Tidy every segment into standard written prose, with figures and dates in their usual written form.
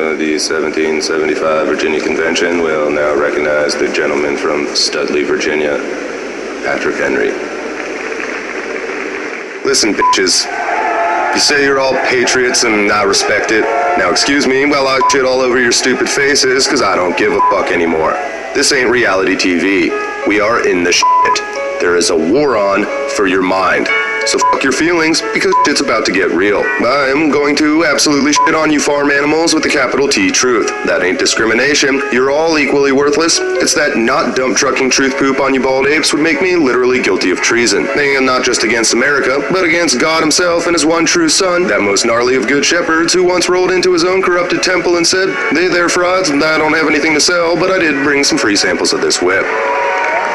The 1775 Virginia Convention will now recognize the gentleman from Studley, Virginia, Patrick Henry. Listen, bitches. You say you're all patriots and I respect it. Now excuse me while I shit all over your stupid faces, cause I don't give a fuck anymore. This ain't reality TV. We are in the shit. There is a war on for your mind. So fuck your feelings, because shit's about to get real. I am going to absolutely shit on you farm animals with the capital T truth. That ain't discrimination. You're all equally worthless. It's that not dump trucking truth poop on you bald apes would make me literally guilty of treason. And not just against America, but against God himself and his one true son, that most gnarly of good shepherds who once rolled into his own corrupted temple and said, "They there frauds, I don't have anything to sell, but I did bring some free samples of this whip."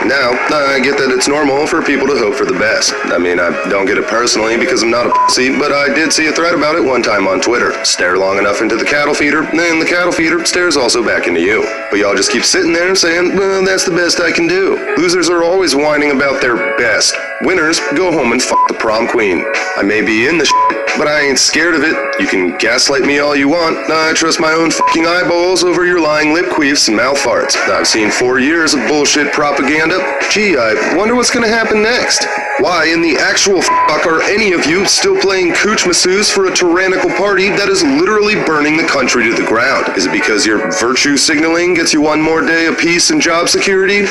Now, I get that it's normal for people to hope for the best. I mean, I don't get it personally because I'm not a pussy, but I did see a thread about it one time on Twitter. Stare long enough into the cattle feeder, and the cattle feeder stares also back into you. But y'all just keep sitting there saying, well, that's the best I can do. Losers are always whining about their best. Winners go home and fuck the prom queen. I may be in the shit, but I ain't scared of it. You can gaslight me all you want. I trust my own fucking eyeballs over your lying lip queefs and mouth farts. I've seen 4 years of bullshit propaganda. Gee, I wonder what's gonna happen next. Why in the actual fuck are any of you still playing cooch masseuse for a tyrannical party that is literally burning the country to the ground? Is it because your virtue signaling gets you one more day of peace and job security?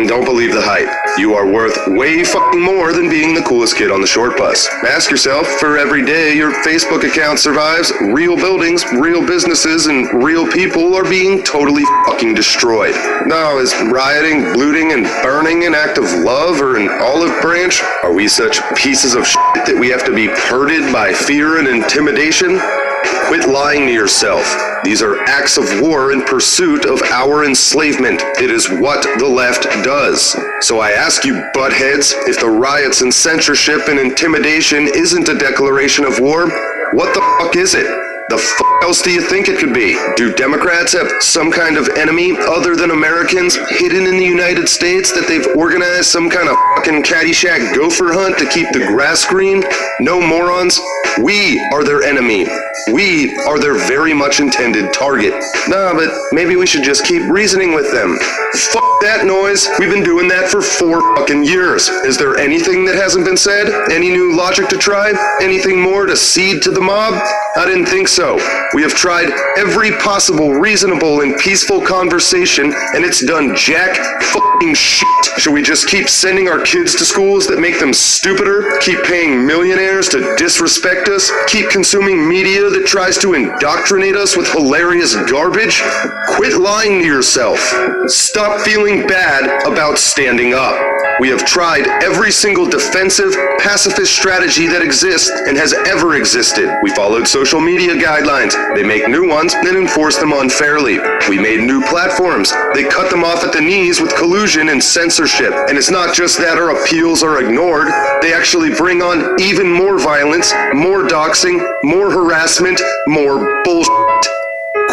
Don't believe the hype. You are worth way fucking more than being the coolest kid on the short bus. Ask yourself, for every day your Facebook account survives, real buildings, real businesses, and real people are being totally fucking destroyed. Now, is rioting, looting, and burning an act of love or an olive branch? Are we such pieces of shit that we have to be herded by fear and intimidation? Quit lying to yourself. These are acts of war in pursuit of our enslavement. It is what the left does. So I ask you, buttheads, if the riots and censorship and intimidation isn't a declaration of war, what the fuck is it? The fuck else do you think it could be? Do Democrats have some kind of enemy other than Americans hidden in the United States that they've organized some kind of fucking Caddyshack gopher hunt to keep the grass green? No, morons. We are their enemy. We are their very much intended target. Nah, but maybe we should just keep reasoning with them. Fuck that noise. We've been doing that for 4 fucking years. Is there anything that hasn't been said? Any new logic to try? Anything more to cede to the mob? I didn't think so. We have tried every possible reasonable and peaceful conversation, and it's done jack fucking shit. Should we just keep sending our kids to schools that make them stupider? Keep paying millionaires to disrespect us? Keep consuming media that tries to indoctrinate us with hilarious garbage? Quit lying to yourself. Stop feeling bad about standing up. We have tried every single defensive, pacifist strategy that exists and has ever existed. We followed social media guidelines. They make new ones and enforce them unfairly. We made new platforms. They cut them off at the knees with collusion and censorship. And it's not just that our appeals are ignored. They actually bring on even more violence, more doxing, more harassment, more bullshit.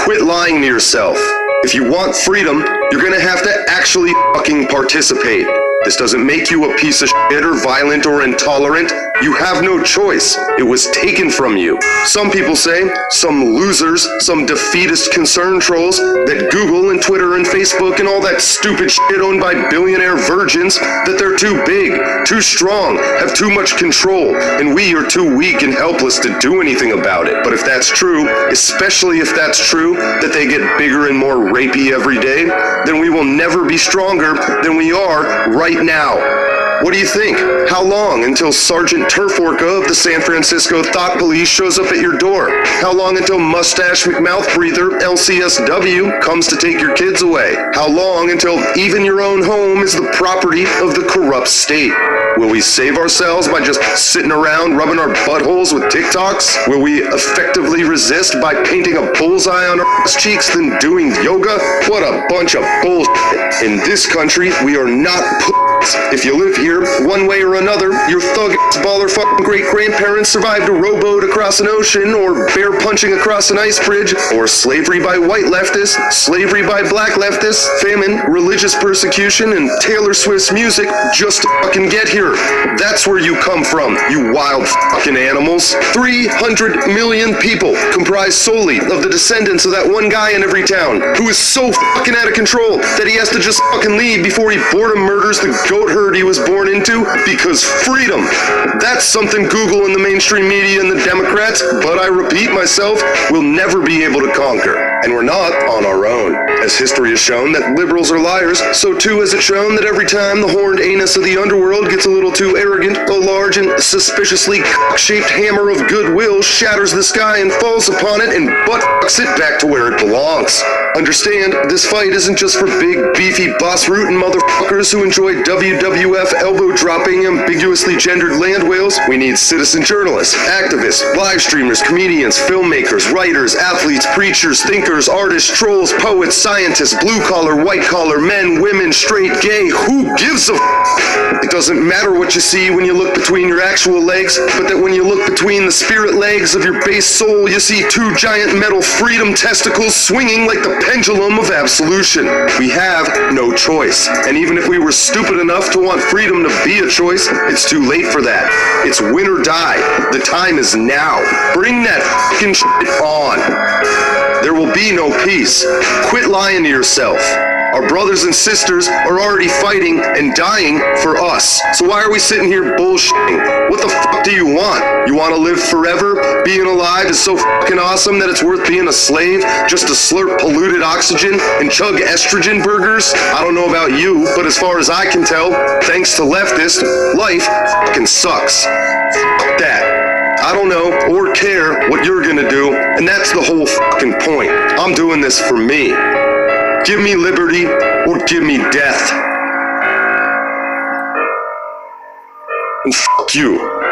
Quit lying to yourself. If you want freedom, you're gonna have to actually fucking participate. This doesn't make you a piece of shit or violent or intolerant. You have no choice. It was taken from you. Some people say, some losers, some defeatist concern trolls, that Google and Twitter and Facebook and all that stupid shit owned by billionaire virgins, that they're too big, too strong, have too much control, and we are too weak and helpless to do anything about it. But if that's true, especially if that's true, that they get bigger and more rapey every day, then we will never be stronger than we are right now. What do you think? How long until Sergeant Turforka of the San Francisco Thought Police shows up at your door? How long until Mustache McMouth Breather LCSW comes to take your kids away? How long until even your own home is the property of the corrupt state? Will we save ourselves by just sitting around rubbing our buttholes with TikToks? Will we effectively resist by painting a bullseye on our ass cheeks than doing yoga? What a bunch of bullshit. In this country, we are not put If you live here, one way or another, your thug-ass baller fucking great-grandparents survived a rowboat across an ocean, or bear punching across an ice bridge, or slavery by white leftists, slavery by black leftists, famine, religious persecution, and Taylor Swift's music just to fucking get here. That's where you come from, you wild fucking animals. 300 million people comprised solely of the descendants of that one guy in every town who is so fucking out of control that he has to just fucking leave before he boredom murders the goat herd he was born into, because freedom, that's something Google and the mainstream media and the Democrats, but I repeat myself, will never be able to conquer. And we're not on our own. As history has shown that liberals are liars, so too has it shown that every time the horned anus of the underworld gets a little too arrogant, a large and suspiciously cock-shaped hammer of goodwill shatters the sky and falls upon it and butt-fucks it back to where it belongs. Understand, this fight isn't just for big, beefy, boss-rootin' motherfuckers who enjoy WWF elbow-dropping, ambiguously gendered land whales. We need citizen journalists, activists, live streamers, comedians, filmmakers, writers, athletes, preachers, thinkers, artists, trolls, poets, scientists, blue-collar, white-collar, men, women, straight, gay. Who gives a It doesn't matter what you see when you look between your actual legs, but that when you look between the spirit legs of your base soul, you see two giant metal freedom testicles swinging like the pendulum of absolution. We have no choice. And even if we were stupid enough to want freedom to be a choice, it's too late for that. It's win or die. The time is now. Bring that fucking shit on. There will be no peace. Quit lying to yourself. Our brothers and sisters are already fighting and dying for us. So why are we sitting here bullshitting? What the fuck do you want? You want to live forever? Being alive is so fucking awesome that it's worth being a slave just to slurp polluted oxygen and chug estrogen burgers? I don't know about you, but as far as I can tell, thanks to leftists, life fucking sucks. Fuck that. I don't know or care what you're gonna do, and that's the whole fucking point. I'm doing this for me. Give me liberty or give me death. And fuck you.